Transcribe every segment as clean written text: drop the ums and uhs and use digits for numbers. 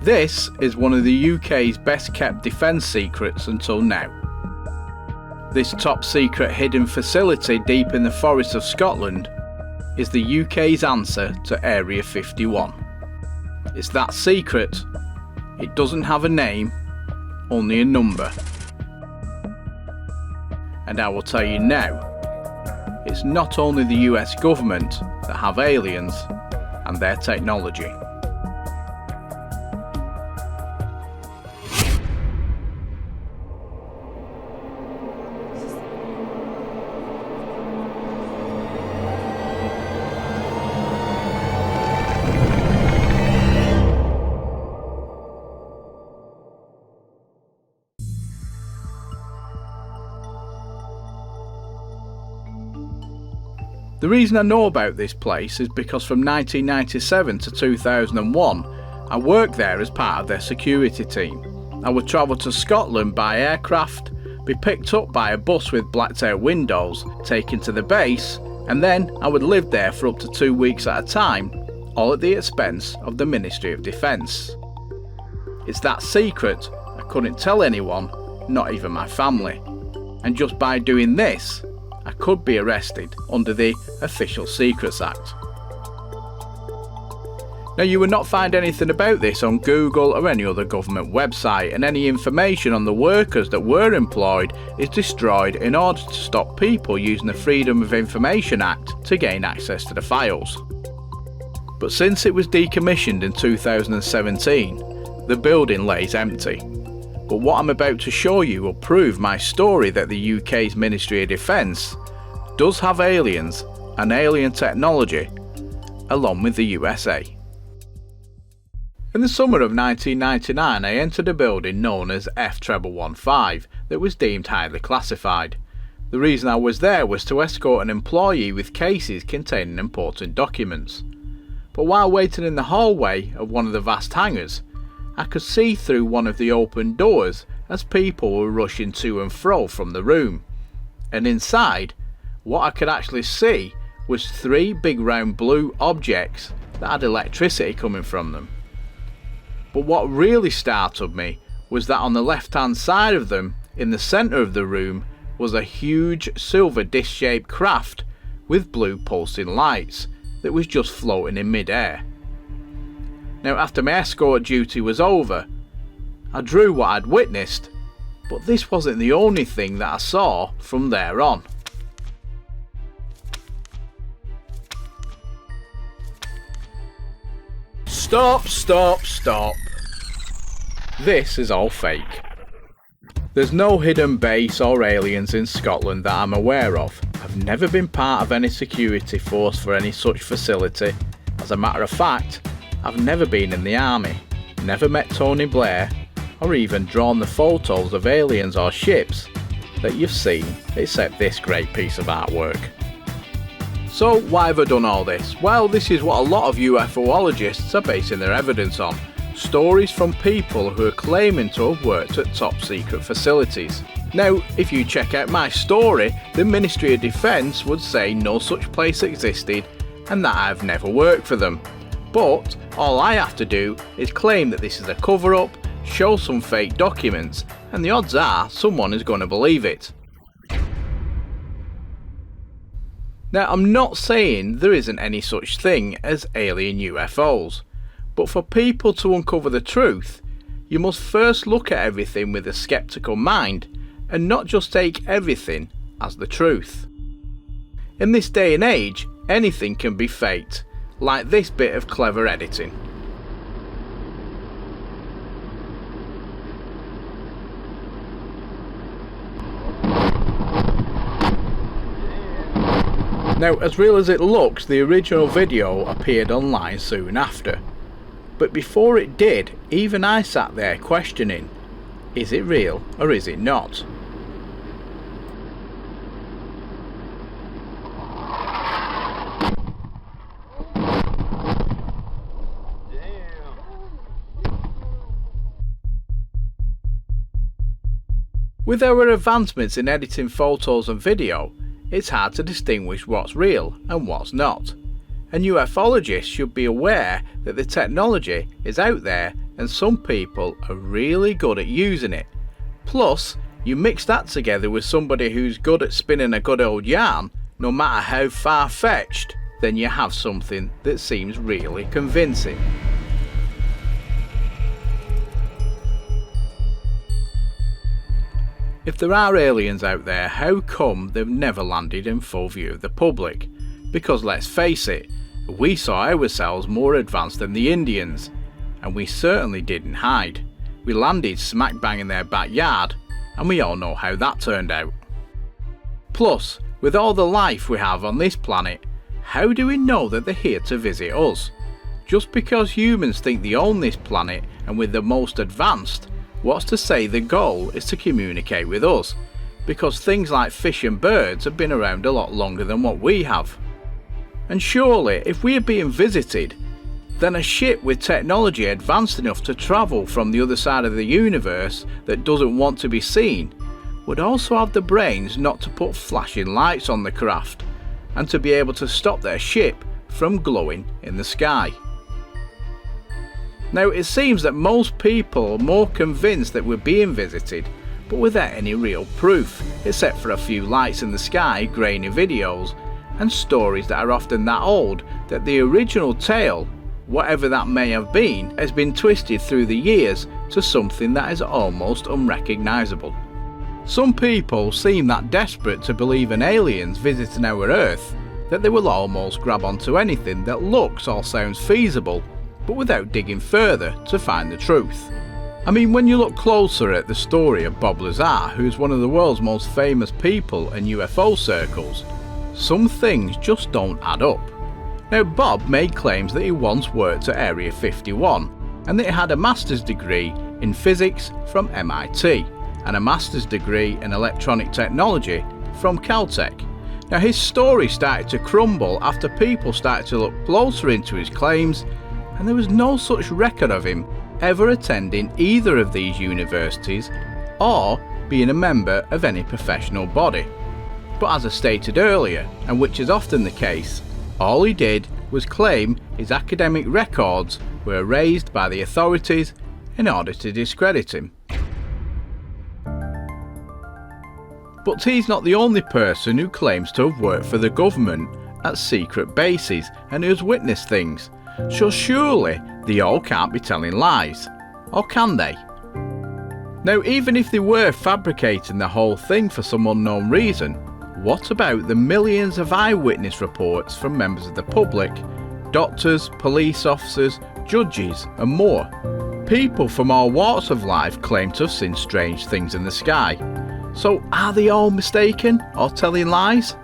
This is one of the UK's best kept defence secrets until now. This top secret hidden facility deep in the forests of Scotland is the UK's answer to Area 51. It's that secret. It doesn't have a name, only a number. And I will tell you now, it's not only the US government that have aliens and their technology. The reason I know about this place is because from 1997 to 2001 I worked there as part of their security team. I would travel to Scotland by aircraft, be picked up by a bus with blacked out windows, taken to the base, and then I would live there for up to 2 weeks at a time, all at the expense of the Ministry of Defence. It's that secret I couldn't tell anyone, not even my family, and just by doing this I could be arrested under the Official Secrets Act. Now, you will not find anything about this on Google or any other government website, and any information on the workers that were employed is destroyed in order to stop people using the Freedom of Information Act to gain access to the files. But since it was decommissioned in 2017, the building lays empty. But what I'm about to show you will prove my story that the UK's Ministry of Defence does have aliens and alien technology, along with the USA. In the summer of 1999 I entered a building known as F15 that was deemed highly classified. The reason I was there was to escort an employee with cases containing important documents. But while waiting in the hallway of one of the vast hangars, I could see through one of the open doors as people were rushing to and fro from the room. And inside, what I could actually see was 3 big round blue objects that had electricity coming from them. But what really startled me was that on the left hand side of them, in the centre of the room, was a huge silver disc shaped craft with blue pulsing lights that was just floating in mid-air. Now, after my escort duty was over, I drew what I'd witnessed, but this wasn't the only thing that I saw from there on. Stop. This is all fake. There's no hidden base or aliens in Scotland that I'm aware of. I've never been part of any security force for any such facility. As a matter of fact, I've never been in the army, never met Tony Blair, or even drawn the photos of aliens or ships that you've seen, except this great piece of artwork. So why have I done all this? Well, this is what a lot of UFOologists are basing their evidence on. Stories from people who are claiming to have worked at top secret facilities. Now, if you check out my story, the Ministry of Defence would say no such place existed and that I've never worked for them. But all I have to do is claim that this is a cover-up, show some fake documents, and the odds are someone is going to believe it. Now, I'm not saying there isn't any such thing as alien UFOs, but for people to uncover the truth, you must first look at everything with a skeptical mind and not just take everything as the truth. In this day and age, anything can be faked, like this bit of clever editing. Now, as real as it looks, the original video appeared online soon after. But before it did, even I sat there questioning, is it real or is it not? With our advancements in editing photos and video, it's hard to distinguish what's real and what's not. and ufologists should be aware that the technology is out there and some people are really good at using it. Plus, you mix that together with somebody who's good at spinning a good old yarn, no matter how far-fetched, then you have something that seems really convincing. If there are aliens out there, how come they've never landed in full view of the public? Because let's face it, we saw ourselves more advanced than the Indians, and we certainly didn't hide. We landed smack bang in their backyard, and we all know how that turned out. Plus, with all the life we have on this planet, how do we know that they're here to visit us? Just because humans think they own this planet and we're the most advanced, what's to say the goal is to communicate with us? Because things like fish and birds have been around a lot longer than what we have. And surely, if we are being visited, then a ship with technology advanced enough to travel from the other side of the universe that doesn't want to be seen would also have the brains not to put flashing lights on the craft and to be able to stop their ship from glowing in the sky. Now, it seems that most people are more convinced that we're being visited, but without any real proof, except for a few lights in the sky, grainy videos, and stories that are often that old that the original tale, whatever that may have been, has been twisted through the years to something that is almost unrecognisable. Some people seem that desperate to believe in aliens visiting our Earth that they will almost grab onto anything that looks or sounds feasible, but without digging further to find the truth. I mean, when you look closer at the story of Bob Lazar, who's one of the world's most famous people in UFO circles, some things just don't add up. Now, Bob made claims that he once worked at Area 51 and that he had a master's degree in physics from MIT and a master's degree in electronic technology from Caltech. Now, his story started to crumble after people started to look closer into his claims, and there was no such record of him ever attending either of these universities or being a member of any professional body. But as I stated earlier, and which is often the case, all he did was claim his academic records were erased by the authorities in order to discredit him. But he's not the only person who claims to have worked for the government at secret bases and who's witnessed things, so surely they all can't be telling lies, or can they? Now, even if they were fabricating the whole thing for some unknown reason, what about the millions of eyewitness reports from members of the public, doctors, police officers, judges and more? People from all walks of life claim to have seen strange things in the sky. So are they all mistaken or telling lies?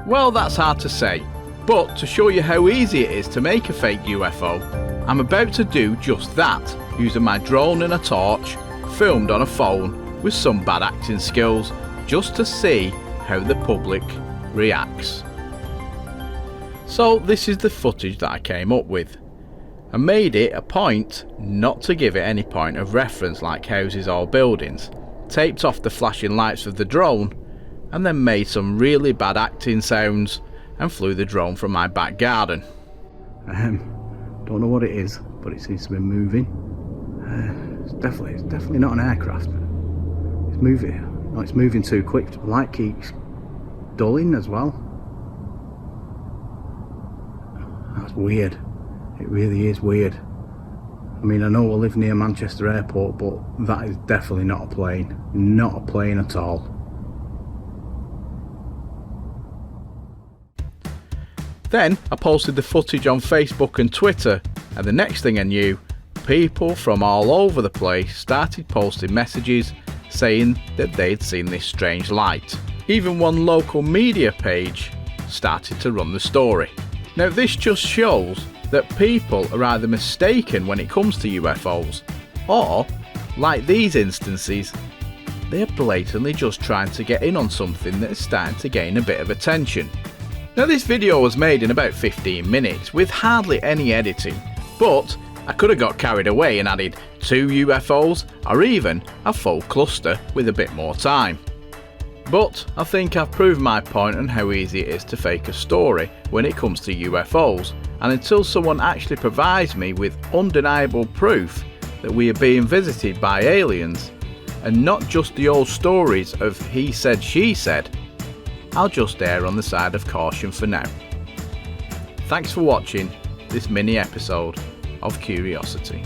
Well, that's hard to say, but to show you how easy it is to make a fake UFO, I'm about to do just that, using my drone and a torch, filmed on a phone with some bad acting skills, just to see how the public reacts. So this is the footage that I came up with. I made it a point not to give it any point of reference like houses or buildings, taped off the flashing lights of the drone, and then made some really bad acting sounds and flew the drone from my back garden. Don't know what it is, but it seems to be moving. It's definitely not an aircraft. It's moving. No, it's moving too quick. The light keeps dulling as well. That's weird. It really is weird. I mean, I know we live near Manchester Airport, but that is definitely not a plane. Not a plane at all. Then I posted the footage on Facebook and Twitter, and the next thing I knew, people from all over the place started posting messages saying that they'd seen this strange light. Even one local media page started to run the story. Now, this just shows that people are either mistaken when it comes to UFOs, or, like these instances, they're blatantly just trying to get in on something that is starting to gain a bit of attention. Now, this video was made in about 15 minutes with hardly any editing, but I could have got carried away and added 2 UFOs or even a full cluster with a bit more time. But I think I've proven my point on how easy it is to fake a story when it comes to UFOs, and until someone actually provides me with undeniable proof that we are being visited by aliens, and not just the old stories of he said she said, I'll just err on the side of caution for now. Thanks for watching this mini episode of Curiosity.